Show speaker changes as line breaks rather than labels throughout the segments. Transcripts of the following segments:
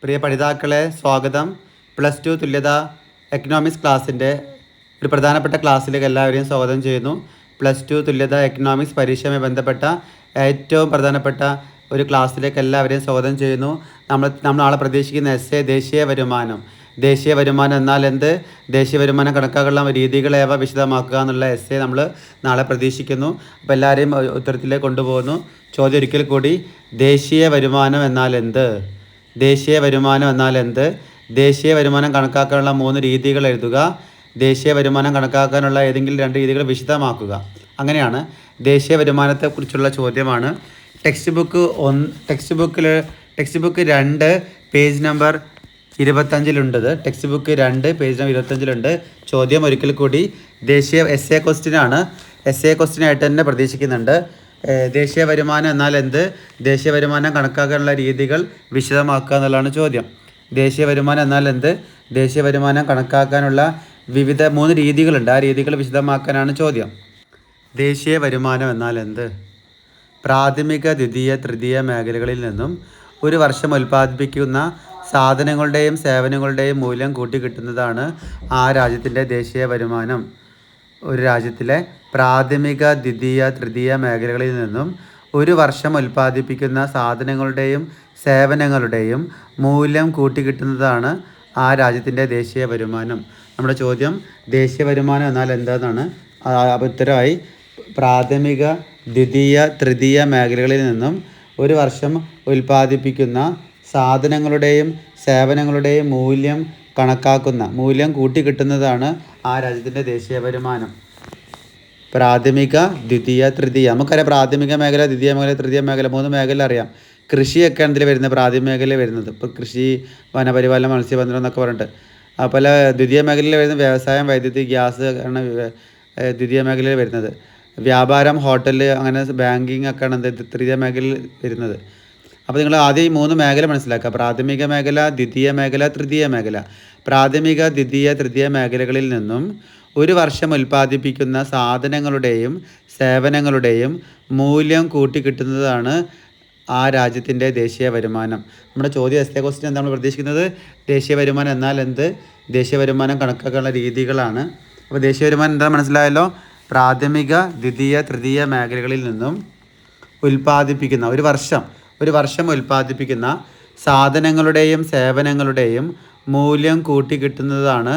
പ്രിയ പഠിതാക്കളെ സ്വാഗതം. +2 തുല്യത എക്കണോമിക്സ് ക്ലാസ്സിൻ്റെ ഒരു പ്രധാനപ്പെട്ട ക്ലാസ്സിലേക്ക് എല്ലാവരെയും സ്വാഗതം ചെയ്യുന്നു. +2 തുല്യത എക്കണോമിക്സ് പരീക്ഷയുമായി ബന്ധപ്പെട്ട ഏറ്റവും പ്രധാനപ്പെട്ട ഒരു ക്ലാസ്സിലേക്ക് എല്ലാവരെയും സ്വാഗതം ചെയ്യുന്നു. നമ്മൾ നാളെ പ്രതീക്ഷിക്കുന്ന എസ്സേ ദേശീയ വരുമാനം. ദേശീയ വരുമാനം എന്നാൽ എന്ത്, ദേശീയ വരുമാനം കണക്കാക്കാനുള്ള രീതികളേവ വിശദമാക്കുക എന്നുള്ള എസ്സേ നമ്മൾ നാളെ പ്രതീക്ഷിക്കുന്നു. അപ്പോൾ എല്ലാവരെയും ഉത്തരത്തിലേക്ക് കൊണ്ടുപോകുന്നു. ചോദ്യം ഒരിക്കൽ കൂടി, ദേശീയ വരുമാനം എന്നാൽ എന്ത്? ദേശീയ വരുമാനം എന്നാൽ എന്ത്? ദേശീയ വരുമാനം കണക്കാക്കാനുള്ള 3 രീതികൾ എഴുതുക. ദേശീയ വരുമാനം കണക്കാക്കാനുള്ള ഏതെങ്കിലും 2 രീതികൾ വിശദമാക്കുക. അങ്ങനെയാണ് ദേശീയ വരുമാനത്തെക്കുറിച്ചുള്ള ചോദ്യമാണ്. Text book 2 page number 25 text book 2 page number 25 ചോദ്യം ഒരിക്കൽ കൂടി ദേശീയ എസ്സേ ക്വസ്റ്റ്യനാണ്. എസ്സേ ക്വസ്റ്റ്യനായിട്ട് തന്നെ പ്രതീക്ഷിക്കുന്നുണ്ട്. ദേശീയ വരുമാനം എന്നാൽ എന്ത്? ദേശീയ വരുമാനം കണക്കാക്കാനുള്ള രീതികൾ വിശദമാക്കുക എന്നുള്ളതാണ് ചോദ്യം. ദേശീയ വരുമാനം എന്നാൽ എന്ത്? ദേശീയ വരുമാനം കണക്കാക്കാനുള്ള വിവിധ 3 രീതികളുണ്ട്. ആ രീതികൾ വിശദമാക്കാനാണ് ചോദ്യം. ദേശീയ വരുമാനം എന്നാൽ എന്ത്? പ്രാഥമിക, ദ്വിതീയ, തൃതീയ മേഖലകളിൽ നിന്നും ഒരു വർഷം ഉൽപ്പാദിപ്പിക്കുന്ന സാധനങ്ങളുടെയും സേവനങ്ങളുടെയും മൂല്യം കൂട്ടിക്കിട്ടുന്നതാണ് ആ രാജ്യത്തിൻ്റെ ദേശീയ വരുമാനം. ഒരു രാജ്യത്തിലെ പ്രാഥമിക, ദ്വിതീയ, തൃതീയ മേഖലകളിൽ നിന്നും ഒരു വർഷം ഉൽപ്പാദിപ്പിക്കുന്ന സാധനങ്ങളുടെയും സേവനങ്ങളുടെയും മൂല്യം കൂട്ടിക്കിട്ടുന്നതാണ് ആ രാജ്യത്തിൻ്റെ ദേശീയ വരുമാനം. നമ്മുടെ ചോദ്യം ദേശീയ വരുമാനം എന്നാൽ എന്താണെന്നാണ്. ഉത്തരമായി പ്രാഥമിക, ദ്വിതീയ, തൃതീയ മേഖലകളിൽ നിന്നും ഒരു വർഷം ഉൽപ്പാദിപ്പിക്കുന്ന സാധനങ്ങളുടെയും സേവനങ്ങളുടെയും മൂല്യം കൂട്ടിക്കിട്ടുന്നതാണ് ആ രാജ്യത്തിൻ്റെ ദേശീയ വരുമാനം. പ്രാഥമിക, ദ്വിതീയ, തൃതീയ. നമുക്കറിയാം പ്രാഥമിക മേഖല, ദ്വിതീയ മേഖല, തൃതീയ മേഖല 3 മേഖല അറിയാം. കൃഷിയൊക്കെ ഇതിൽ വരുന്നത് പ്രാഥമിക മേഖലയിൽ വരുന്നത്. ഇപ്പോൾ കൃഷി, വനപരിപാലനം, മത്സ്യബന്ധനം എന്നൊക്കെ പറഞ്ഞിട്ട്. അതുപോലെ ദ്വിതീയ മേഖലയിൽ വരുന്നത് വ്യവസായം, വൈദ്യുതി, ഗ്യാസ് ആണ് ദ്വിതീയ മേഖലയിൽ വരുന്നത്. വ്യാപാരം, ഹോട്ടൽ, അങ്ങനെ ബാങ്കിങ് ഒക്കെയാണ് തൃതീയ മേഖലയിൽ വരുന്നത്. അപ്പോൾ നിങ്ങൾ ആദ്യം ഈ 3 മേഖല മനസ്സിലാക്കുക. പ്രാഥമിക മേഖല, ദ്വിതീയ മേഖല, തൃതീയ മേഖല. പ്രാഥമിക, ദ്വിതീയ, തൃതീയ മേഖലകളിൽ നിന്നും ഒരു വർഷം ഉൽപ്പാദിപ്പിക്കുന്ന സാധനങ്ങളുടെയും സേവനങ്ങളുടെയും മൂല്യം കൂട്ടിക്കിട്ടുന്നതാണ് ആ രാജ്യത്തിൻ്റെ ദേശീയ വരുമാനം. നമ്മുടെ ചോദ്യം എസ്സേ ക്വസ്റ്റ്യൻ എന്താണ് പ്രതീക്ഷിക്കുന്നത്? ദേശീയ വരുമാനം എന്നാൽ എന്ത്? ദേശീയ വരുമാനം കണക്കാക്കാനുള്ള രീതികളാണ്. അപ്പോൾ ദേശീയ വരുമാനം എന്താ മനസ്സിലായല്ലോ? പ്രാഥമിക, ദ്വിതീയ, തൃതീയ മേഖലകളിൽ നിന്നും ഉൽപ്പാദിപ്പിക്കുന്ന ഒരു വർഷം ഉൽപ്പാദിപ്പിക്കുന്ന സാധനങ്ങളുടെയും സേവനങ്ങളുടെയും മൂല്യം കൂട്ടിക്കിട്ടുന്നതാണ്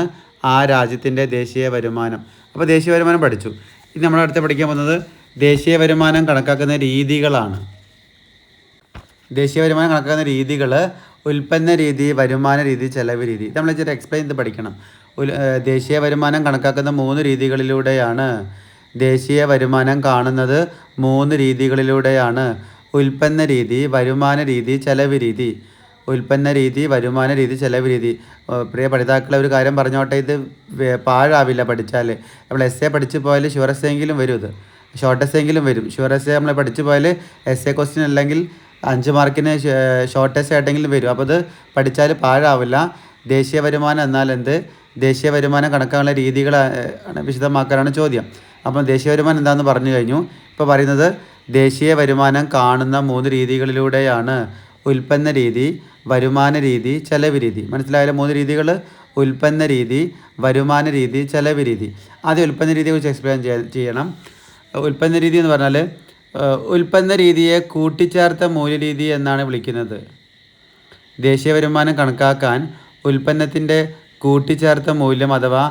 ആ രാജ്യത്തിൻ്റെ ദേശീയ വരുമാനം. അപ്പോൾ ദേശീയ വരുമാനം പഠിച്ചു. ഇനി നമ്മൾ അടുത്ത് പഠിക്കാൻ പോകുന്നത് ദേശീയ വരുമാനം കണക്കാക്കുന്ന രീതികളാണ്. ദേശീയ വരുമാനം കണക്കാക്കുന്ന രീതികൾ ഉൽപ്പന്ന രീതി, വരുമാന രീതി, ചെലവ് രീതി. നമ്മൾ ഇച്ചിരി എക്സ്പ്ലെയിൻ ചെയ്ത് പഠിക്കണം. ദേശീയ വരുമാനം കണക്കാക്കുന്ന 3 രീതികളിലൂടെയാണ്. ദേശീയ വരുമാനം കാണുന്നത് 3 രീതികളിലൂടെയാണ്. ഉൽപ്പന്ന രീതി, വരുമാന രീതി, ചെലവ് രീതി. ഉൽപ്പന്ന രീതി, വരുമാന രീതി, ചെലവ് രീതി. പ്രിയ പഠിതാക്കളെ ഒരു കാര്യം പറഞ്ഞോട്ടെ, ഇത് പാഴാവില്ല പഠിച്ചാൽ. നമ്മൾ എസ്സേ പഠിച്ച് പോയാൽ ഷുവർ എസ്സേ എങ്കിലും വരും. ഇത് ഷോർട്ട് എസ്സേ എങ്കിലും വരും. ഷുവർ എസ്സേ നമ്മൾ പഠിച്ച് പോയാൽ എസ്സേ ക്വസ്റ്റ്യൻ അല്ലെങ്കിൽ 5 മാർക്കിന് ഷോർട്ട് എസ്സേ ആയിട്ടെങ്കിലും വരും. അപ്പോൾ ഇത് പഠിച്ചാൽ പാഴാവില്ല. ദേശീയ വരുമാനം എന്നാൽ എന്ത്? ദേശീയ വരുമാനം കണക്കാനുള്ള രീതികൾ വിശദമാക്കാനാണ് ചോദ്യം. അപ്പം ദേശീയ വരുമാനം എന്താണെന്ന് പറഞ്ഞു കഴിഞ്ഞു. ഇപ്പോൾ പറയുന്നത് ദേശീയ വരുമാനം കാണുന്ന 3 രീതികളിലൂടെയാണ്. ഉൽപ്പന്ന രീതി, വരുമാന രീതി, ചെലവ് രീതി. മനസ്സിലായാലും 3 രീതികൾ: ഉൽപ്പന്ന രീതി, വരുമാന രീതി, ചെലവ് രീതി. ആദ്യം ഉൽപ്പന്ന രീതിയെക്കുറിച്ച് എക്സ്പ്ലെയിൻ ചെയ്യണം. ഉൽപ്പന്ന രീതി എന്ന് പറഞ്ഞാൽ ഉൽപ്പന്ന രീതിയെ കൂട്ടിച്ചേർത്ത മൂല്യരീതി എന്നാണ് വിളിക്കുന്നത്. ദേശീയ വരുമാനം കണക്കാക്കാൻ ഉൽപ്പന്നത്തിൻ്റെ കൂട്ടിച്ചേർത്ത മൂല്യം അഥവാ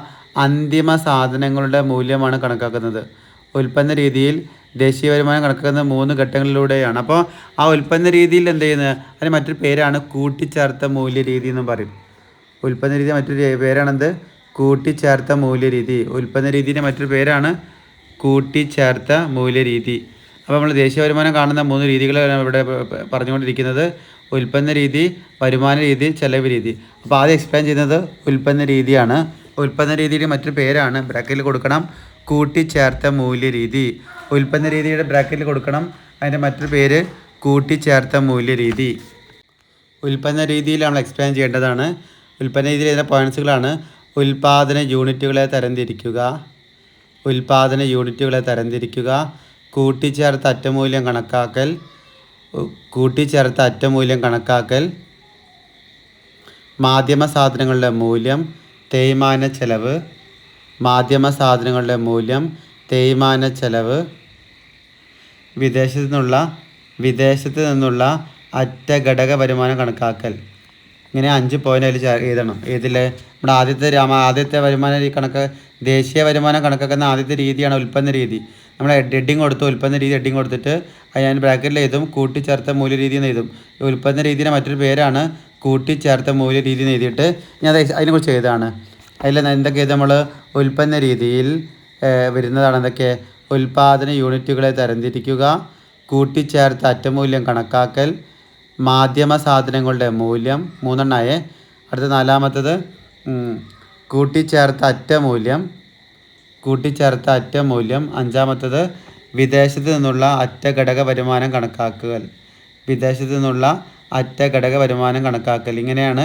അന്തിമ സാധനങ്ങളുടെ മൂല്യമാണ് കണക്കാക്കുന്നത്. ഉൽപ്പന്ന രീതിയിൽ ദേശീയ വരുമാനം കണക്കാക്കുന്ന 3 ഘട്ടങ്ങളിലൂടെയാണ്. അപ്പോൾ ആ ഉൽപ്പന്ന രീതിയിൽ എന്ത് ചെയ്യുന്നത്? അതിന് മറ്റൊരു പേരാണ് കൂട്ടിച്ചേർത്ത മൂല്യരീതി എന്നും പറയും. ഉൽപ്പന്ന രീതി മറ്റൊരു പേരാണെന്ത്? കൂട്ടിച്ചേർത്ത മൂല്യരീതി. ഉൽപ്പന്ന രീതിയുടെ മറ്റൊരു പേരാണ് കൂട്ടിച്ചേർത്ത മൂല്യരീതി. അപ്പോൾ നമ്മൾ ദേശീയ വരുമാനം കാണുന്ന 3 രീതികളാണ് ഇവിടെ പറഞ്ഞുകൊണ്ടിരിക്കുന്നത്. ഉൽപ്പന്ന രീതി, വരുമാന രീതി, ചെലവ് രീതി. അപ്പോൾ ആദ്യം എക്സ്പ്ലെയിൻ ചെയ്യുന്നത് ഉൽപ്പന്ന രീതിയാണ്. ഉൽപ്പന്ന രീതിയുടെ മറ്റൊരു പേരാണ്, ബ്രാക്കറ്റിൽ കൊടുക്കണം, കൂട്ടിച്ചേർത്ത മൂല്യരീതി. ഉൽപ്പന്ന രീതിയുടെ ബ്രാക്കറ്റിൽ കൊടുക്കണം, അതിൻ്റെ മറ്റൊരു പേര് കൂട്ടിച്ചേർത്ത മൂല്യരീതി. ഉൽപ്പന്ന രീതിയിൽ നമ്മൾ എക്സ്പ്ലെയിൻ ചെയ്യേണ്ടതാണ്. ഉൽപ്പന്ന രീതിയിൽ ഇതിൻ്റെ പോയിൻറ്റ്സുകളാണ്: ഉൽപ്പാദന യൂണിറ്റുകളെ തരംതിരിക്കുക, കൂട്ടിച്ചേർത്ത അറ്റമൂല്യം കണക്കാക്കൽ, മാധ്യമ സാധനങ്ങളുടെ മൂല്യം, തേയ്മാന ചെലവ്. മാധ്യമ സാധനങ്ങളുടെ മൂല്യം, തേയ്മാന ചെലവ്. വിദേശത്ത് നിന്നുള്ള അറ്റ ഘടക വരുമാനം കണക്കാക്കൽ. ഇങ്ങനെ 5 പോയിന്റ് അതിൽ എഴുതണം. നമ്മുടെ ആദ്യത്തെ വരുമാന കണക്ക്, ദേശീയ വരുമാനം കണക്കാക്കുന്ന ആദ്യത്തെ രീതിയാണ് ഉൽപ്പന്ന രീതി. നമ്മൾ ഹെഡിങ് കൊടുത്തു, ഉൽപ്പന്ന രീതി ഹെഡിങ് കൊടുത്തിട്ട് ഞാൻ ബ്രാക്കറ്റിൽ എഴുതും കൂട്ടിച്ചേർത്ത മൂല്യരീതി എന്ന് എഴുതും. ഉൽപ്പന്ന രീതിയുടെ മറ്റൊരു പേരാണ് കൂട്ടിച്ചേർത്ത മൂല്യരീതി എന്ന് എഴുതിയിട്ട് ഞാൻ അതിനെക്കുറിച്ച് എഴുതാണ്. അതിൽ എന്തൊക്കെ നമ്മൾ ഉൽപ്പന്ന രീതിയിൽ വരുന്നതാണ് എന്തൊക്കെ? ഉൽപ്പാദന യൂണിറ്റുകളെ തരംതിരിക്കുക, കൂട്ടിച്ചേർത്ത അറ്റമൂല്യം കണക്കാക്കൽ, മാധ്യമ സാധനങ്ങളുടെ മൂല്യം. 3 അടുത്ത 4 കൂട്ടിച്ചേർത്ത അറ്റമൂല്യം. 5 വിദേശത്ത് നിന്നുള്ള അറ്റ ഘടക വരുമാനം കണക്കാക്കൽ. ഇങ്ങനെയാണ്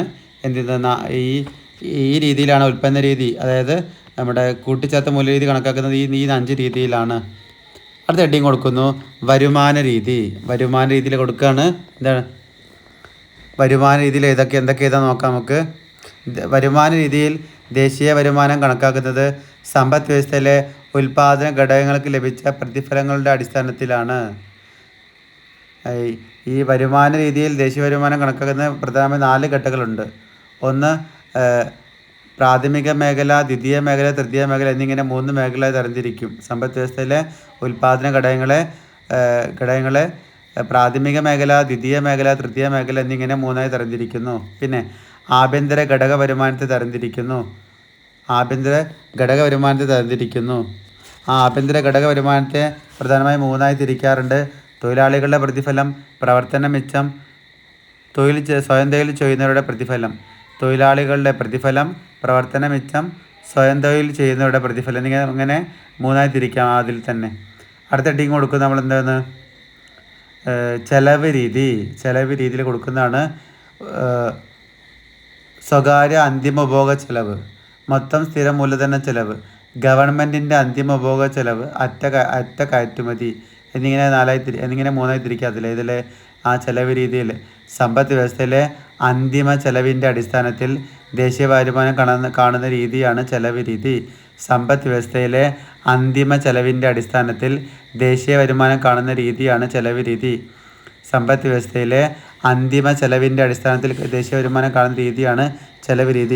ഈ രീതിയിലാണ് ഉൽപ്പന്ന രീതി, അതായത് നമ്മുടെ കൂട്ടിച്ചേർത്ത മൂല്യരീതി കണക്കാക്കുന്നത് ഈ 5 രീതിയിലാണ്. അടുത്ത ഹെഡിങ് കൊടുക്കുന്നു വരുമാന രീതിയിൽ കൊടുക്കുകയാണ്. എന്താണ് വരുമാന രീതിയിൽ എന്തൊക്കെ എഴുതാൻ നോക്കാം നമുക്ക്. വരുമാന രീതിയിൽ ദേശീയ വരുമാനം കണക്കാക്കുന്നത് സമ്പദ് വ്യവസ്ഥയിലെ ഉൽപ്പാദന ഘടകങ്ങൾക്ക് ലഭിച്ച പ്രതിഫലങ്ങളുടെ അടിസ്ഥാനത്തിലാണ്. ഈ വരുമാന രീതിയിൽ ദേശീയ വരുമാനം കണക്കാക്കുന്ന പ്രധാനമായി 4 ഘട്ടങ്ങളുണ്ട്. ഒന്ന് പ്രാഥമിക മേഖല, ദ്വിതീയ മേഖല, തൃതീയ മേഖല എന്നിങ്ങനെ 3 മേഖലയായി തരംതിരിക്കും. സമ്പദ് വ്യവസ്ഥയിലെ ഉൽപ്പാദന ഘടകങ്ങളെ പ്രാഥമിക മേഖല, ദ്വിതീയ മേഖല, തൃതീയ മേഖല എന്നിങ്ങനെ 3ആയി തരംതിരിക്കുന്നു. പിന്നെ ആഭ്യന്തര ഘടക വരുമാനത്തെ തരംതിരിക്കുന്നു. ആഭ്യന്തര ഘടക വരുമാനത്തെ പ്രധാനമായും 3ആയി തിരിക്കാറുണ്ട്. തൊഴിലാളികളുടെ പ്രതിഫലം, പ്രവർത്തന മിച്ചം, സ്വയം തൊഴിൽ ചെയ്യുന്നവരുടെ പ്രതിഫലം. തൊഴിലാളികളുടെ പ്രതിഫലം, പ്രവർത്തന മിച്ചം, സ്വയം തൊഴിൽ ചെയ്യുന്നവരുടെ പ്രതിഫലം എന്നിങ്ങനെ 3ആയി തിരിക്കാം അതിൽ തന്നെ. അടുത്ത ഹെഡിങ് കൊടുക്കുന്നത് നമ്മൾ എന്താണ്? ചെലവ് രീതിയിൽ കൊടുക്കുന്നതാണ്. സ്വകാര്യ അന്തിമ ഉപഭോഗ ചെലവ്, മൊത്തം സ്ഥിര മൂലധന ചെലവ്, ഗവൺമെൻറ്റിൻ്റെ അന്തിമ ഉപഭോഗ ചെലവ്, അറ്റ കയറ്റുമതി എന്നിങ്ങനെ 3ആയി തിരിക്കാത്തില്ല. ഇതിലെ ആ ചെലവ് രീതിയിൽ സമ്പദ് വ്യവസ്ഥയിലെ അന്തിമ ചെലവിൻ്റെ അടിസ്ഥാനത്തിൽ ദേശീയ വരുമാനം കാണുന്ന രീതിയാണ് ചെലവ് രീതി. സമ്പദ് വ്യവസ്ഥയിലെ അന്തിമ ചെലവിൻ്റെ അടിസ്ഥാനത്തിൽ ദേശീയ വരുമാനം കാണുന്ന രീതിയാണ് ചെലവ് രീതി. സമ്പദ് വ്യവസ്ഥയിലെ അന്തിമ ചെലവിൻ്റെ അടിസ്ഥാനത്തിൽ ദേശീയ വരുമാനം കാണുന്ന രീതിയാണ് ചെലവ് രീതി.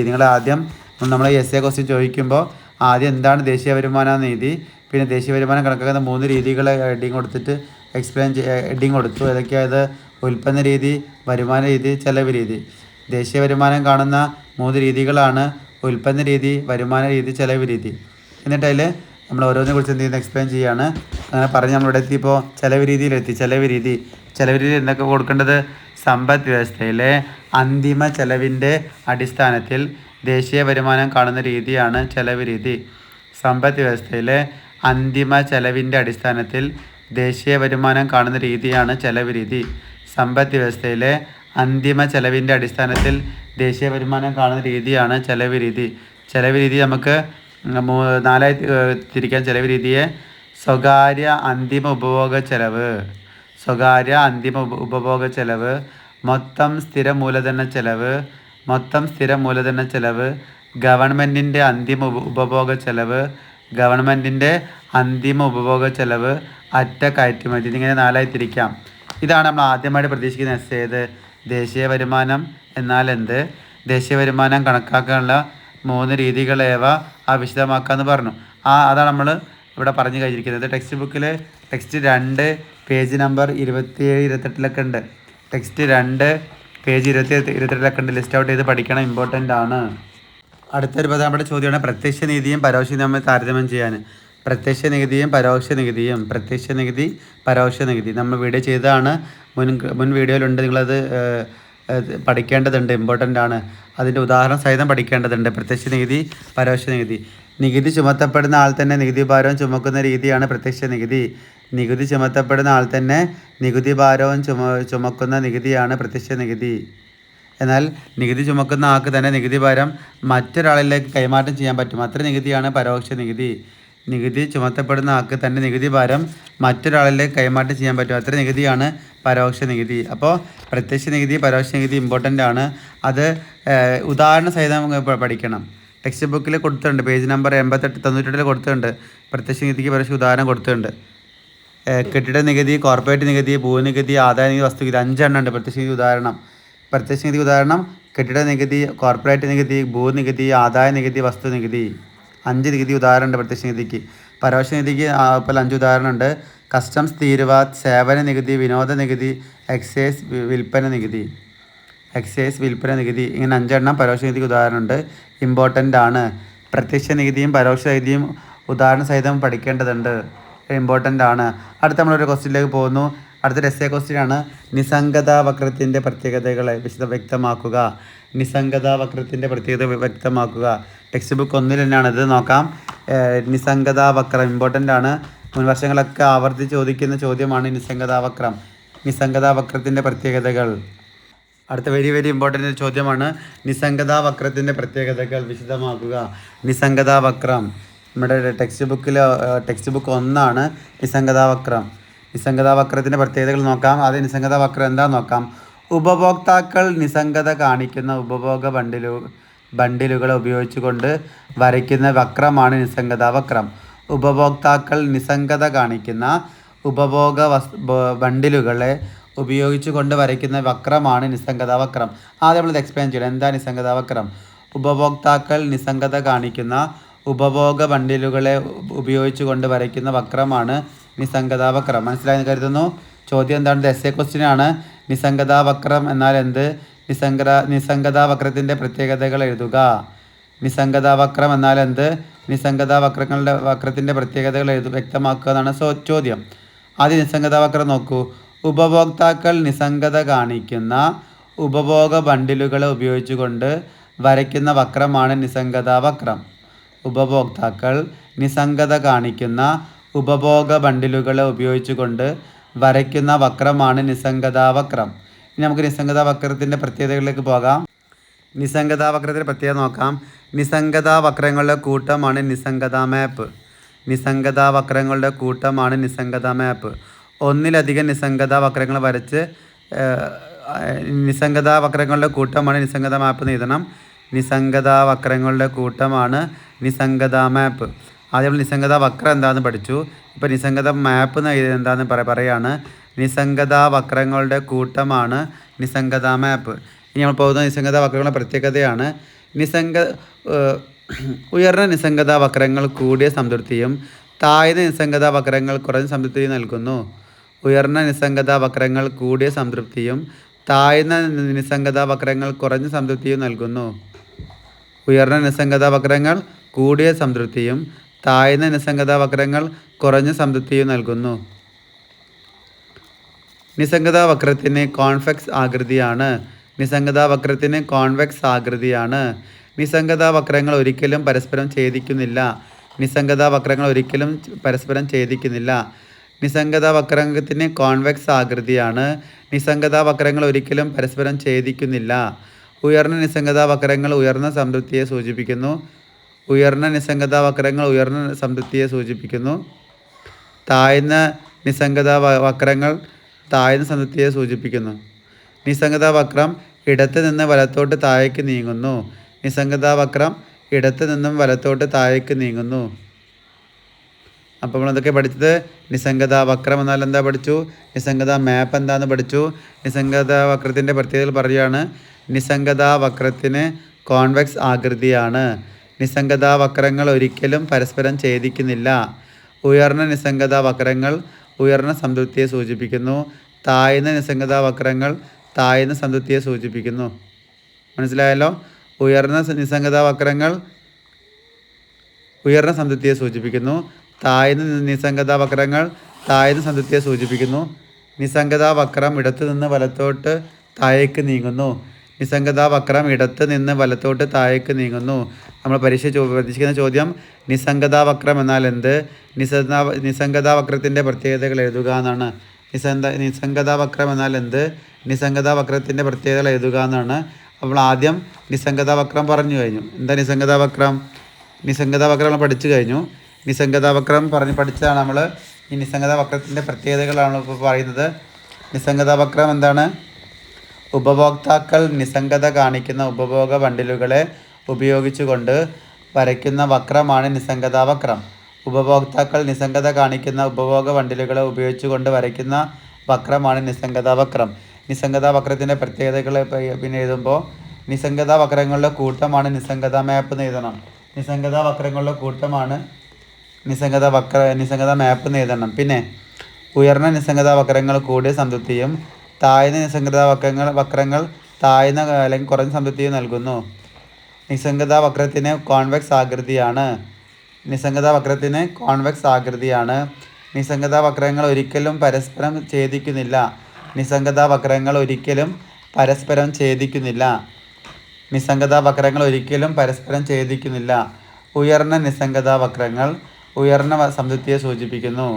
നമ്മൾ എസ്എ ക്വസ്റ്റ്യൻ ചോദിക്കുമ്പോൾ ആദ്യം എന്താണ് ദേശീയ വരുമാന നീതി, പിന്നെ ദേശീയ വരുമാനം കണക്കാക്കുന്ന 3 രീതികളെ ഹെഡിങ് കൊടുത്തിട്ട് ഹെഡിങ് കൊടുത്തു. ഏതൊക്കെയായത്? ഉൽപ്പന്ന രീതി, വരുമാന രീതി, ചെലവ് രീതി. ദേശീയ വരുമാനം കാണുന്ന 3 രീതികളാണ് ഉൽപ്പന്ന രീതി, വരുമാന രീതി, ചെലവ് രീതി. എന്നിട്ട് അതിൽ നമ്മൾ ഓരോന്നിനെ കുറിച്ച് എക്സ്പ്ലെയിൻ ചെയ്യുകയാണ്. അങ്ങനെ പറഞ്ഞ് നമ്മളിവിടെ എത്തിയപ്പോൾ ചെലവ് രീതിയിലെത്തി. ചെലവ് രീതി എന്തൊക്കെ കൊടുക്കേണ്ടത്? സമ്പദ് വ്യവസ്ഥയിലെ അന്തിമ ചെലവിൻ്റെ അടിസ്ഥാനത്തിൽ ദേശീയ വരുമാനം കാണുന്ന രീതിയാണ് ചെലവ് രീതി. സമ്പദ് വ്യവസ്ഥയിലെ അന്തിമ ചെലവിൻ്റെ അടിസ്ഥാനത്തിൽ ദേശീയ വരുമാനം കാണുന്ന രീതിയാണ് ചെലവ് രീതി. സമ്പദ് വ്യവസ്ഥയിലെ അന്തിമ ചെലവിൻ്റെ അടിസ്ഥാനത്തിൽ ദേശീയ വരുമാനം കാണുന്ന രീതിയാണ് ചെലവ് രീതി. ചെലവ് രീതി നമുക്ക് 4ആയി തിരിക്കാൻ. ചെലവ് രീതിയെ സ്വകാര്യ അന്തിമ ഉപഭോഗ ചെലവ്, മൊത്തം സ്ഥിര മൂലധന ചെലവ്, ഗവൺമെൻറ്റിൻ്റെ അന്തിമ ഉപഭോഗ ചെലവ്, അറ്റ കയറ്റുമതി എന്നിങ്ങനെ 4ആയി തിരിക്കാം. ഇതാണ് നമ്മൾ ആദ്യമായിട്ട് പ്രതീക്ഷിക്കുന്ന എസ്സേ. ദേശീയ വരുമാനം എന്നാൽ എന്ത്, ദേശീയ വരുമാനം കണക്കാക്കാനുള്ള 3 രീതികളേവ വിശദമാക്കാമെന്ന് പറഞ്ഞു. അതാണ് നമ്മൾ ഇവിടെ പറഞ്ഞു കഴിഞ്ഞിരിക്കുന്നത്. ടെക്സ്റ്റ് 2 പേജ് നമ്പർ 27-28 ഉണ്ട്. ടെക്സ്റ്റ് 2 പേജ് 27-28 ഉണ്ട്. ലിസ്റ്റ് ഔട്ട് ചെയ്ത് പഠിക്കണം, ഇമ്പോർട്ടൻ്റ് ആണ്. അടുത്തൊരു പ്രധാനപ്പെട്ട ചോദ്യമാണ് പ്രത്യക്ഷ നികുതിയും പരോക്ഷ നികുതിയും തമ്മിൽ താരതമ്യം ചെയ്യാൻ. പ്രത്യക്ഷ നികുതിയും പരോക്ഷ നികുതി നമ്മൾ വീഡിയോ ചെയ്തതാണ്, മുൻ വീഡിയോയിലുണ്ട്. നിങ്ങളത് പഠിക്കേണ്ടതുണ്ട്, ഇമ്പോർട്ടൻ്റ് ആണ്. അതിൻ്റെ ഉദാഹരണം സഹിതം പഠിക്കേണ്ടതുണ്ട്. പ്രത്യക്ഷ നികുതി, പരോക്ഷ നികുതി. നികുതി ചുമത്തപ്പെടുന്ന ആൾ തന്നെ നികുതി ഭാരവും ചുമക്കുന്ന രീതിയാണ് പ്രത്യക്ഷ നികുതി. നികുതി ചുമത്തപ്പെടുന്ന ആൾ തന്നെ നികുതി ഭാരവും ചുമക്കുന്ന നികുതിയാണ് പ്രത്യക്ഷ നികുതി. എന്നാൽ നികുതി ചുമക്കുന്ന ആൾക്ക് തന്നെ നികുതി ഭാരം മറ്റൊരാളിലേക്ക് കൈമാറ്റം ചെയ്യാൻ പറ്റും. അത്ര നികുതിയാണ് പരോക്ഷ നികുതി. നികുതി ചുമത്തപ്പെടുന്ന ആൾക്ക് തൻ്റെ നികുതി ഭാരം മറ്റൊരാളിലേക്ക് കൈമാറ്റം ചെയ്യാൻ പറ്റും. അത്ര നികുതിയാണ് പരോക്ഷ നികുതി. അപ്പോൾ പ്രത്യക്ഷ നികുതി, പരോക്ഷ നികുതി ഇമ്പോർട്ടൻ്റ് ആണ്. അത് ഉദാഹരണ സഹിതം പഠിക്കണം. ടെക്സ്റ്റ് ബുക്കിൽ കൊടുത്തിട്ടുണ്ട്, പേജ് നമ്പർ 98 കൊടുത്തിട്ടുണ്ട്. പ്രത്യക്ഷ നികുതിക്ക് പരോക്ഷ ഉദാഹരണം കൊടുത്തിട്ടുണ്ട്. കെട്ടിട നികുതി, കോർപ്പറേറ്റ് നികുതി, ഭൂനികുതി, ആദായ നികുതി, വസ്തുനികുതി 5 എണ്ണം ഉണ്ട് പ്രത്യക്ഷ നികുതി ഉദാഹരണം. പ്രത്യക്ഷ നികുതി ഉദാഹരണം കെട്ടിട നികുതി, കോർപ്പറേറ്റ് നികുതി, ഭൂനികുതി, ആദായ നികുതി, വസ്തുനികുതി 5 നികുതി ഉദാഹരണം ഉണ്ട് പ്രത്യക്ഷ നികുതിക്ക്. പരോക്ഷ നികുതിക്ക് ഇപ്പോൾ 5 ഉദാഹരണം ഉണ്ട്. കസ്റ്റംസ്, തീരുവ, സേവന നികുതി, വിനോദ നികുതി, എക്സൈസ്, വിൽപ്പന നികുതി. ഇങ്ങനെ 5 എണ്ണം പരോക്ഷ നികുതിക്ക് ഉദാഹരണമുണ്ട്. ഇമ്പോർട്ടൻ്റ് ആണ്. പ്രത്യക്ഷ നികുതിയും പരോക്ഷ നികുതിയും ഉദാഹരണ സഹിതം പഠിക്കേണ്ടതുണ്ട്. ഇമ്പോർട്ടൻ്റ് ആണ്. അടുത്ത നമ്മളൊരു ക്വസ്റ്റ്യനിലേക്ക് പോകുന്നു. അടുത്തൊരു എസ്സേ ക്വസ്റ്റ്യൻ ആണ്. നിസ്സംഗത വക്രത്തിൻ്റെ പ്രത്യേകതകളെ വ്യക്തമാക്കുക. നിസ്സംഗത വക്രത്തിൻ്റെ പ്രത്യേകത വ്യക്തമാക്കുക. ടെക്സ്റ്റ് ബുക്ക് 1 തന്നെയാണ്. ഇത് നോക്കാം. നിസ്സംഗത വക്രം ഇമ്പോർട്ടൻ്റ് ആണ്. മുൻ വർഷങ്ങളൊക്കെ ആവർത്തിച്ച് ചോദിക്കുന്ന ചോദ്യമാണ് നിസ്സംഗത വക്രം. നിസ്സംഗത വക്രത്തിൻ്റെ പ്രത്യേകതകൾ. അടുത്ത വെരി ഇമ്പോർട്ടൻ്റ് ചോദ്യമാണ്. നിസ്സംഗത വക്രത്തിൻ്റെ പ്രത്യേകതകൾ വിശദമാക്കുക. നിസ്സംഗത വക്രം നമ്മുടെ ടെക്സ്റ്റ് ബുക്ക് 1 ആണ് നിസ്സംഗത വക്രം. നിസ്സംഗത വക്രത്തിൻ്റെ പ്രത്യേകതകൾ നോക്കാം. ആദ്യം നിസ്സംഗത വക്രം എന്താണെന്ന് നോക്കാം. ഉപഭോക്താക്കൾ നിസ്സംഗത കാണിക്കുന്ന ഉപഭോഗ ബണ്ടിലുകൾ ഉപയോഗിച്ചുകൊണ്ട് വരയ്ക്കുന്ന വക്രമാണ് നിസ്സംഗത വക്രം. ഉപഭോക്താക്കൾ നിസ്സംഗത കാണിക്കുന്ന ഉപഭോഗ ബണ്ടിലുകളെ ഉപയോഗിച്ചുകൊണ്ട് വരയ്ക്കുന്ന വക്രമാണ് നിസ്സംഗത വക്രം. ആദ്യം നമ്മളിത് എക്സ്പ്ലെയിൻ ചെയ്യണം. എന്താ നിസ്സംഗത വക്രം? ഉപഭോക്താക്കൾ നിസ്സംഗത കാണിക്കുന്ന ഉപഭോഗ ബണ്ടിലുകളെ ഉപയോഗിച്ചുകൊണ്ട് വരയ്ക്കുന്ന വക്രമാണ് നിസ്സംഗത വക്രം. മനസ്സിലായെന്ന് കരുതുന്നു. ചോദ്യം എന്താണ്? എസ്സേ ക്വസ്റ്റ്യൻ ആണ്. നിസ്സംഗത വക്രം എന്നാൽ എന്ത്? നിസ്സംഗത വക്രത്തിൻ്റെ പ്രത്യേകതകൾ എഴുതുക. നിസ്സംഗത വക്രം എന്നാൽ എന്ത്? നിസ്സംഗത വക്രത്തിൻ്റെ പ്രത്യേകതകൾ വ്യക്തമാക്കുക എന്നാണ് ചോദ്യം. ആദ്യം നിസ്സംഗത വക്രം നോക്കൂ. ഉപഭോക്താക്കൾ നിസ്സംഗത കാണിക്കുന്ന ഉപഭോഗ ബണ്ടിലുകളെ ഉപയോഗിച്ചുകൊണ്ട് വരയ്ക്കുന്ന വക്രമാണ് നിസ്സംഗത വക്രം. ഉപഭോക്താക്കൾ നിസ്സംഗത കാണിക്കുന്ന ഉപഭോഗ ബണ്ടിലുകളെ ഉപയോഗിച്ചുകൊണ്ട് വരയ്ക്കുന്ന വക്രമാണ് നിസ്സംഗത വക്രം. ഇനി നമുക്ക് നിസ്സംഗത വക്രത്തിൻ്റെ പ്രത്യേകതകളിലേക്ക് പോകാം. നിസ്സംഗത വക്രത്തിൻ്റെ പ്രത്യേകത നോക്കാം. നിസ്സംഗത വക്രങ്ങളുടെ കൂട്ടമാണ് നിസ്സംഗത മാപ്പ്. നിസ്സംഗത വക്രങ്ങളുടെ കൂട്ടമാണ് നിസ്സംഗത മാപ്പ്. ഒന്നിലധികം നിസ്സംഗത വക്രങ്ങൾ വരച്ച് നിസ്സംഗത വക്രങ്ങളുടെ കൂട്ടമാണ് നിസ്സംഗത മാപ്പ് എന്ന് എഴുതണം. നിസ്സംഗത വക്രങ്ങളുടെ കൂട്ടമാണ് നിസ്സംഗത മാപ്പ്. ആദ്യം നമ്മൾ നിസ്സംഗത വക്രം എന്താണെന്ന് പഠിച്ചു. ഇപ്പോൾ നിസ്സംഗത മാപ്പ് എന്ന് എന്താണെന്ന് പറയാണ്. നിസ്സംഗത വക്രങ്ങളുടെ കൂട്ടമാണ് നിസ്സംഗത മാപ്പ്. ഇനി നമ്മൾ പോകുന്ന നിസ്സംഗത വക്രങ്ങളുടെ പ്രത്യേകതയാണ്. ഉയർന്ന നിസ്സംഗത വക്രങ്ങൾ കൂടിയ സംതൃപ്തിയും താഴ്ന്ന നിസ്സംഗത വക്രങ്ങൾ കുറഞ്ഞ സംതൃപ്തിയും നൽകുന്നു. ഉയർന്ന നിസ്സംഗത വക്രങ്ങൾ കൂടിയ സംതൃപ്തിയും താഴ്ന്ന നിസ്സംഗത വക്രങ്ങൾ കുറഞ്ഞ സംതൃപ്തിയും നൽകുന്നു. ഉയർന്ന നിസ്സംഗത വക്രങ്ങൾ കൂടിയ സംതൃപ്തിയും താഴ്ന്ന നിസ്സംഗത വക്രങ്ങൾ കുറഞ്ഞ സംതൃപ്തിയും നൽകുന്നു. നിസ്സംഗത വക്രത്തിന് കോൺവെക്സ് ആകൃതിയാണ്. നിസ്സംഗത വക്രത്തിന് കോൺവെക്സ് ആകൃതിയാണ്. നിസ്സംഗത വക്രങ്ങൾ ഒരിക്കലും പരസ്പരം ഛേദിക്കുന്നില്ല. നിസ്സംഗത വക്രങ്ങൾ ഒരിക്കലും പരസ്പരം ഛേദിക്കുന്നില്ല. നിസ്സംഗത വക്രത്തിന് കോൺവെക്സ് ആകൃതിയാണ്. നിസ്സംഗത വക്രങ്ങൾ ഒരിക്കലും പരസ്പരം ഛേദിക്കുന്നില്ല. ഉയർന്ന നിസ്സംഗത വക്രങ്ങൾ ഉയർന്ന സംതൃപ്തിയെ സൂചിപ്പിക്കുന്നു. ഉയർന്ന നിസ്സംഗത വക്രങ്ങൾ ഉയർന്ന സംതൃപ്തിയെ സൂചിപ്പിക്കുന്നു. താഴ്ന്ന നിസ്സംഗത വക്രങ്ങൾ താഴ്ന്ന സംതൃപ്തിയെ സൂചിപ്പിക്കുന്നു. നിസ്സംഗത വക്രം ഇടത്ത് നിന്ന് വലത്തോട്ട് താഴേക്ക് നീങ്ങുന്നു. നിസ്സംഗത വക്രം ഇടത്ത് നിന്നും വലത്തോട്ട് താഴേക്ക് നീങ്ങുന്നു. അപ്പോൾ നമ്മൾ എന്തൊക്കെ പഠിച്ചത്? നിസ്സംഗത വക്രം എന്നാൽ എന്താ പഠിച്ചു. നിസ്സംഗത മാപ്പ് എന്താണെന്ന് പഠിച്ചു. നിസ്സംഗത വക്രത്തിൻ്റെ പ്രത്യേകതകൾ പറയുകയാണ്. നിസ്സംഗത വക്രത്തിന് കോൺവെക്സ് ആകൃതിയാണ്. നിസ്സംഗത വക്രങ്ങൾ ഒരിക്കലും പരസ്പരം ഛേദിക്കുന്നില്ല. ഉയർന്ന നിസ്സംഗത വക്രങ്ങൾ ഉയർന്ന സംതൃപ്തിയെ സൂചിപ്പിക്കുന്നു. താഴ്ന്ന നിസ്സംഗത വക്രങ്ങൾ താഴ്ന്ന സംതൃപ്തിയെ സൂചിപ്പിക്കുന്നു. മനസ്സിലായല്ലോ? ഉയർന്ന നിസ്സംഗത വക്രങ്ങൾ ഉയർന്ന സംതൃപ്തിയെ സൂചിപ്പിക്കുന്നു. താഴ്ന്ന നിസ്സംഗത വക്രങ്ങൾ താഴ്ന്ന സംതൃപ്തിയെ സൂചിപ്പിക്കുന്നു. നിസ്സംഗത വക്രം ഇടത്ത് നിന്ന് വലത്തോട്ട് താഴേക്ക് നീങ്ങുന്നു. നിസ്സംഗത വക്രം ഇടത്ത് നിന്ന് വലത്തോട്ട് താഴേക്ക് നീങ്ങുന്നു. നമ്മൾ പ്രതീക്ഷിക്കുന്ന ചോദ്യം നിസ്സംഗത വക്രം എന്നാൽ എന്ത്? നിസ്സംഗത വക്രത്തിൻ്റെ പ്രത്യേകതകൾ എഴുതുക എന്നാണ്. നിസ്സംഗത വക്രം എന്നാൽ എന്ത്? നിസ്സംഗത വക്രത്തിൻ്റെ പ്രത്യേകതകൾ എഴുതുക എന്നാണ്. അപ്പോൾ ആദ്യം നിസ്സംഗത വക്രം പറഞ്ഞു കഴിഞ്ഞു. എന്താ നിസ്സംഗത വക്രം? നിസ്സംഗത വക്രം നമ്മൾ പഠിച്ചു കഴിഞ്ഞു. നിസ്സംഗത വക്രം പഠിച്ചതാണ് നമ്മൾ. ഈ നിസ്സംഗത വക്രത്തിൻ്റെ പ്രത്യേകതകളാണ് ഇപ്പോൾ പറയുന്നത്. നിസ്സംഗത വക്രം എന്താണ്? ഉപഭോക്താക്കൾ നിസ്സംഗത കാണിക്കുന്ന ഉപഭോഗ ബണ്ടിലുകളെ ഉപയോഗിച്ചുകൊണ്ട് വരയ്ക്കുന്ന വക്രമാണ് നിസ്സംഗത വക്രം. ഉപഭോക്താക്കൾ നിസ്സംഗത കാണിക്കുന്ന ഉപഭോഗ ബണ്ടിലുകളെ ഉപയോഗിച്ചുകൊണ്ട് വരയ്ക്കുന്ന വക്രമാണ് നിസ്സംഗത വക്രം. നിസ്സംഗത വക്രത്തിൻ്റെ പ്രത്യേകതകൾ പിന്നെ എഴുതുമ്പോൾ നിസ്സംഗത വക്രങ്ങളുടെ കൂട്ടമാണ് നിസ്സംഗത മാപ്പ് എന്ന് എഴുതണം. നിസ്സംഗത വക്രങ്ങളുടെ കൂട്ടമാണ് നിസ്സംഗത മാപ്പ് എന്ന് എഴുതണം. പിന്നെ ഉയർന്ന നിസ്സംഗത വക്രങ്ങൾ കൂടിയ സംതൃപ്തിയും താഴ്ന്ന നിസ്സംഗത വക്രങ്ങൾ താഴ്ന്ന അല്ലെങ്കിൽ കുറഞ്ഞ സംതൃപ്തിയും നൽകുന്നു. നിസ്സംഗത വക്രത്തിന് കോൺവെക്സ് ആകൃതിയാണ്. നിസ്സംഗത വക്രങ്ങൾ ഒരിക്കലും പരസ്പരം ഛേദിക്കുന്നില്ല. നിസ്സംഗത വക്രങ്ങൾ ഒരിക്കലും പരസ്പരം ഛേദിക്കുന്നില്ല. ഉയർന്ന നിസ്സംഗത വക്രങ്ങൾ ഉയർന്ന സംതൃപ്തിയെ സൂചിപ്പിക്കുന്നു.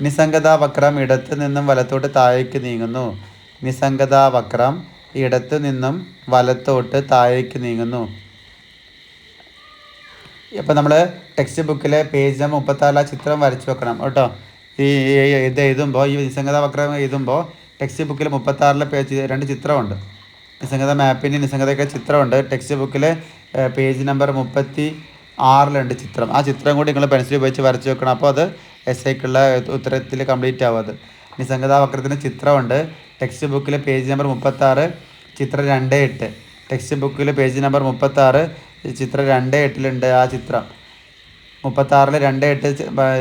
നിസ്സംഗത വക്രം ഇടത്ത് നിന്നും വലത്തോട്ട് താഴേക്ക് നീങ്ങുന്നു. അപ്പോൾ നമ്മൾ ടെക്സ്റ്റ് ബുക്കിലെ പേജ് നമ്പർ 36 ആ ചിത്രം വരച്ച് വെക്കണം കേട്ടോ. ഇത് എഴുതുമ്പോൾ ഈ നിസ്സംഗത വക്രം എഴുതുമ്പോൾ ടെക്സ്റ്റ് ബുക്കിൽ 36 പേജ് 2 ചിത്രമുണ്ട്. നിസ്സംഗത മാപ്പിൻ്റെ നിസ്സംഗതയൊക്കെ ചിത്രമുണ്ട്. ടെക്സ്റ്റ് ബുക്കിൽ പേജ് നമ്പർ 36 ചിത്രം. ആ ചിത്രം കൂടി നിങ്ങൾ പെൻസിൽ ഉപയോഗിച്ച് വരച്ച് വെക്കണം. അപ്പോൾ അത് എസ്സേക്കുള്ള ഉത്തരത്തിൽ കംപ്ലീറ്റ് ആവും. അത് നിസ്സംഗത വക്രത്തിന് ചിത്രമുണ്ട്. ടെക്സ്റ്റ് ബുക്കിൽ പേജ് നമ്പർ 36 ചിത്രം 2.8. ടെക്സ്റ്റ് ബുക്കിൽ പേജ് നമ്പർ 36 ചിത്രം 2.8 ആ ചിത്രം 36 2.8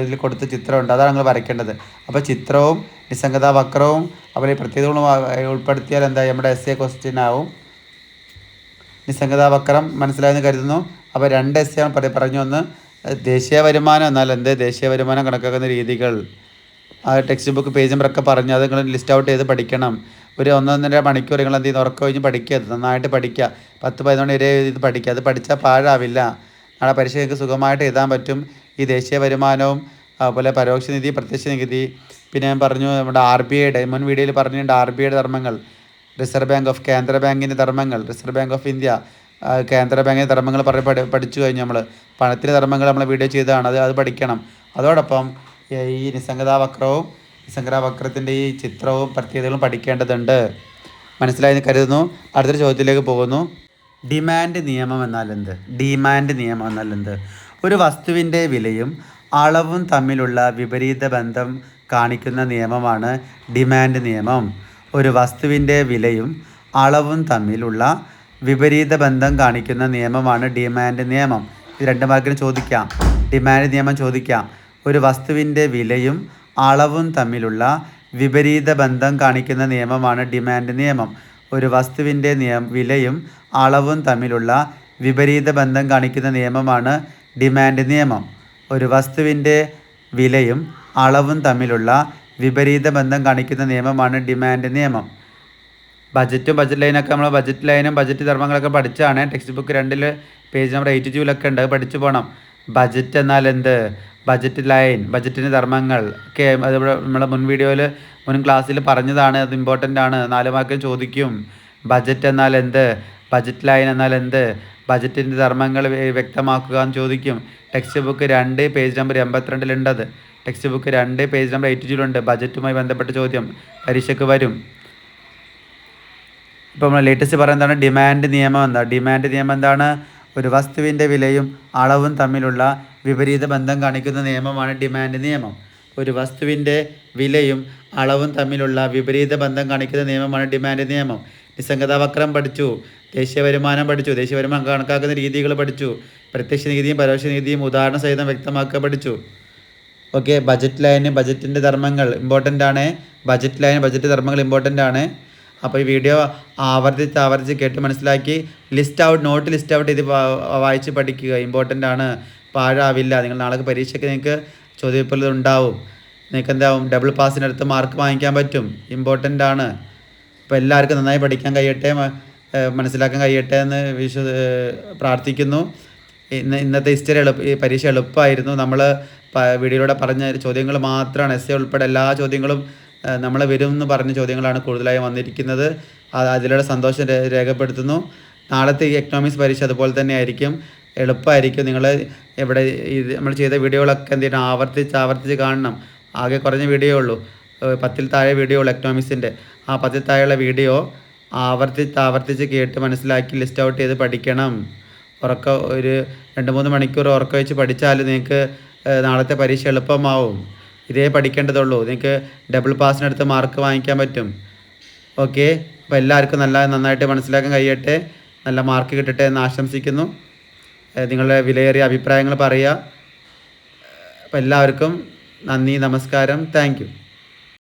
ഇതിൽ കൊടുത്ത ചിത്രമുണ്ട്. അതാണ് നിങ്ങൾ വരയ്ക്കേണ്ടത്. അപ്പോൾ ചിത്രവും നിസ്സംഗത വക്രവും അവരെ പ്രത്യേകതകളും ഉൾപ്പെടുത്തിയാൽ എന്താ നമ്മുടെ എസ്സേ ക്വസ്റ്റ്യൻ ആവും. നിസ്സംഗത വക്രം മനസ്സിലായെന്ന് കരുതുന്നു. അപ്പോൾ 2 എസ്സേ പറഞ്ഞു. ഒന്ന് ദേശീയ വരുമാനം എന്നാൽ എന്ത്, ദേശീയ വരുമാനം കണക്കാക്കുന്ന രീതികൾ. ആ ടെക്സ്റ്റ് ബുക്ക് പേജ് നമ്പറൊക്കെ പറഞ്ഞു. അത് നിങ്ങൾ ലിസ്റ്റ് ഔട്ട് ചെയ്ത് പഠിക്കണം. ഒരു 1-1.5 മണിക്കൂർ നിങ്ങൾ എന്ത് ചെയ്യുന്നു, ഉറക്കം കഴിഞ്ഞ് പഠിക്കുക. നന്നായിട്ട് പഠിക്കുക. 10-11 വരെ ഇത് പഠിക്കുക. അത് പഠിച്ചാൽ പാഴാവില്ല. നാളെ പരീക്ഷ നിങ്ങൾക്ക് സുഖമായിട്ട് എഴുതാൻ പറ്റും. ഈ ദേശീയ വരുമാനവും അതുപോലെ പരോക്ഷ നികുതി, പ്രത്യക്ഷ നികുതി, പിന്നെ ഞാൻ പറഞ്ഞു നമ്മുടെ RBIയുടെ മുൻ വീഡിയോയിൽ പറഞ്ഞിട്ടുണ്ട്. RBIയുടെ ധർമ്മങ്ങൾ, റിസർവ് ബാങ്ക് ഓഫ് കേന്ദ്ര ബാങ്കിൻ്റെ ധർമ്മങ്ങൾ, റിസർവ് ബാങ്ക് ഓഫ് ഇന്ത്യ കേന്ദ്ര ബാങ്കിൻ്റെ ധർമ്മങ്ങൾ പഠിച്ചു കഴിഞ്ഞു. നമ്മൾ പണത്തിൻ്റെ ധർമ്മങ്ങൾ നമ്മൾ വീഡിയോ ചെയ്തതാണ്. അത് പഠിക്കണം. അതോടൊപ്പം ഈ നിസ്സംഗത വക്രത്തിൻ്റെ ഈ ചിത്രവും പ്രത്യേകതകളും പഠിക്കേണ്ടതുണ്ട്. മനസ്സിലായെന്ന് കരുതുന്നു. അടുത്തൊരു ചോദ്യത്തിലേക്ക് പോകുന്നു. ഡിമാൻഡ് നിയമം എന്നാൽ എന്ത്? ഒരു വസ്തുവിൻ്റെ വിലയും അളവും തമ്മിലുള്ള വിപരീത ബന്ധം കാണിക്കുന്ന നിയമമാണ് ഡിമാൻഡ് നിയമം. ഒരു വസ്തുവിൻ്റെ വിലയും അളവും തമ്മിലുള്ള വിപരീത ബന്ധം കാണിക്കുന്ന നിയമമാണ് ഡിമാൻഡ് നിയമം. ഇത് 2 മാർക്കിന് ചോദിക്കാം. ഡിമാൻഡ് നിയമം ചോദിക്കാം. ഒരു വസ്തുവിൻ്റെ വിലയും അളവും തമ്മിലുള്ള വിപരീത ബന്ധം കാണിക്കുന്ന നിയമമാണ് ഡിമാൻഡ് നിയമം. ഒരു വസ്തുവിൻ്റെ വിലയും അളവും തമ്മിലുള്ള വിപരീത ബന്ധം കാണിക്കുന്ന നിയമമാണ് ഡിമാൻഡ് നിയമം. ഒരു വസ്തുവിൻ്റെ വിലയും അളവും തമ്മിലുള്ള വിപരീത ബന്ധം കാണിക്കുന്ന നിയമമാണ് ഡിമാൻഡ് നിയമം. ബഡ്ജറ്റ് ലൈനൊക്കെ നമ്മൾ ബഡ്ജറ്റ് ലൈനും ബഡ്ജറ്റ് ധർമ്മങ്ങളൊക്കെ പഠിച്ചാണ്. ടെക്സ്റ്റ് ബുക്ക് 2 പേജ് നമ്പർ 82 ഉണ്ട്. പഠിച്ചു പോകണം. ബഡ്ജറ്റ് എന്നാൽ എന്ത്, ബഡ്ജറ്റ് ലൈൻ, ബഡ്ജറ്റിൻ്റെ ധർമ്മങ്ങൾ ഒക്കെ അതിവിടെ നമ്മളെ മുൻ ക്ലാസ്സിൽ പറഞ്ഞതാണ്. അത് ഇമ്പോർട്ടൻ്റ് ആണ്. 4 മാർക്കിന് ചോദിക്കും. ബഡ്ജറ്റ് എന്നാൽ എന്ത്, ബഡ്ജറ്റ് ലൈൻ എന്നാൽ എന്ത്, ബഡ്ജറ്റിൻ്റെ ധർമ്മങ്ങൾ വ്യക്തമാക്കുക എന്ന് ചോദിക്കും. ടെക്സ്റ്റ് ബുക്ക് 2 പേജ് നമ്പർ 82 അത്. ടെക്സ്റ്റ് ബുക്ക് 2 പേജ് നമ്പർ 82 ബഡ്ജറ്റുമായി ബന്ധപ്പെട്ട ചോദ്യം പരീക്ഷയ്ക്ക് വരും. ഇപ്പോൾ നമ്മൾ ലേറ്റസ്റ്റ് പറയുന്നതാണ് ഡിമാൻഡ് നിയമം എന്താണ്? ഒരു വസ്തുവിൻ്റെ വിലയും അളവും തമ്മിലുള്ള വിപരീത ബന്ധം കാണിക്കുന്ന നിയമമാണ് ഡിമാൻഡ് നിയമം. ഒരു വസ്തുവിൻ്റെ വിലയും അളവും തമ്മിലുള്ള വിപരീത ബന്ധം കാണിക്കുന്ന നിയമമാണ് ഡിമാൻഡ് നിയമം. നിസ്സംഗത വക്രം പഠിച്ചു. ദേശീയ വരുമാനം പഠിച്ചു. ദേശീയ വരുമാനം കണക്കാക്കുന്ന രീതികൾ പഠിച്ചു. പ്രത്യക്ഷ നികുതിയും പരോക്ഷ നികുതിയും ഉദാഹരണ സഹിതം വ്യക്തമാക്കുക പഠിച്ചു. ഓക്കെ. ബഡ്ജറ്റ് ലൈന്, ബഡ്ജറ്റിൻ്റെ ധർമ്മങ്ങൾ ഇമ്പോർട്ടൻ്റ് ആണ്. ബഡ്ജറ്റ് ധർമ്മങ്ങൾ ഇമ്പോർട്ടൻ്റ് ആണ്. അപ്പോൾ ഈ വീഡിയോ ആവർത്തിച്ച് കേട്ട് മനസ്സിലാക്കി നോട്ട് ലിസ്റ്റ് ഔട്ട് ചെയ്ത് വായിച്ച് പഠിക്കുക. ഇമ്പോർട്ടൻ്റ് ആണ്. പാഴാവില്ല. നിങ്ങൾ നാളെ പരീക്ഷയ്ക്ക് നിങ്ങൾക്ക് ചോദ്യപേപ്പറിൽ ഉണ്ടാവും. നിങ്ങൾക്ക് എന്താവും, ഡബിൾ പാസിനടുത്ത് മാർക്ക് വാങ്ങിക്കാൻ പറ്റും. ഇമ്പോർട്ടൻ്റ് ആണ്. അപ്പോൾ എല്ലാവർക്കും നന്നായി പഠിക്കാൻ കഴിയട്ടെ, മനസ്സിലാക്കാൻ കഴിയട്ടെ എന്ന് പ്രാർത്ഥിക്കുന്നു. ഇന്നത്തെ ഹിസ്റ്ററി ഈ പരീക്ഷ എളുപ്പമായിരുന്നു. നമ്മൾ വീഡിയോയിലൂടെ പറഞ്ഞ ചോദ്യങ്ങൾ മാത്രമാണ്. എസ്സേ ഉൾപ്പെടെ എല്ലാ ചോദ്യങ്ങളും നമ്മൾ വരും എന്ന് പറഞ്ഞ ചോദ്യങ്ങളാണ് കൂടുതലായി വന്നിരിക്കുന്നത്. അതിലൂടെ സന്തോഷം രേഖപ്പെടുത്തുന്നു. നാളത്തെ ഈ എക്കണോമിക്സ് പരീക്ഷ അതുപോലെ തന്നെ ആയിരിക്കും, എളുപ്പമായിരിക്കും. നിങ്ങൾ ഇവിടെ ഇത് നമ്മൾ ചെയ്ത വീഡിയോകളൊക്കെ എന്ത് ചെയ്യണം, ആവർത്തിച്ച് കാണണം. ആകെ കുറഞ്ഞ വീഡിയോ ഉള്ളൂ, 10-ൽ താഴെ വീഡിയോ ഉള്ളൂ എക്കണോമിക്സിൻ്റെ. ആ 10-ൽ താഴെയുള്ള വീഡിയോ ആവർത്തിച്ച് കേട്ട് മനസ്സിലാക്കി ലിസ്റ്റ് ഔട്ട് ചെയ്ത് പഠിക്കണം. ഒരു 2-3 മണിക്കൂർ ഉറക്കം വെച്ച് പഠിച്ചാൽ നിങ്ങൾക്ക് നാളത്തെ പരീക്ഷ എളുപ്പമാവും. ഇതേ പഠിക്കേണ്ടതുള്ളൂ, നിങ്ങൾക്ക് ഡബിൾ പാസിനടുത്ത് മാർക്ക് വാങ്ങിക്കാൻ പറ്റും. ഓക്കെ, അപ്പോൾ എല്ലാവർക്കും നന്നായിട്ട് മനസ്സിലാക്കാൻ കഴിയട്ടെ, നല്ല മാർക്ക് കിട്ടട്ടെ എന്ന് ആശംസിക്കുന്നു. നിങ്ങളുടെ വിലയേറിയ അഭിപ്രായങ്ങൾ പറയുക. അപ്പോൾ എല്ലാവർക്കും നന്ദി, നമസ്കാരം, താങ്ക് യു.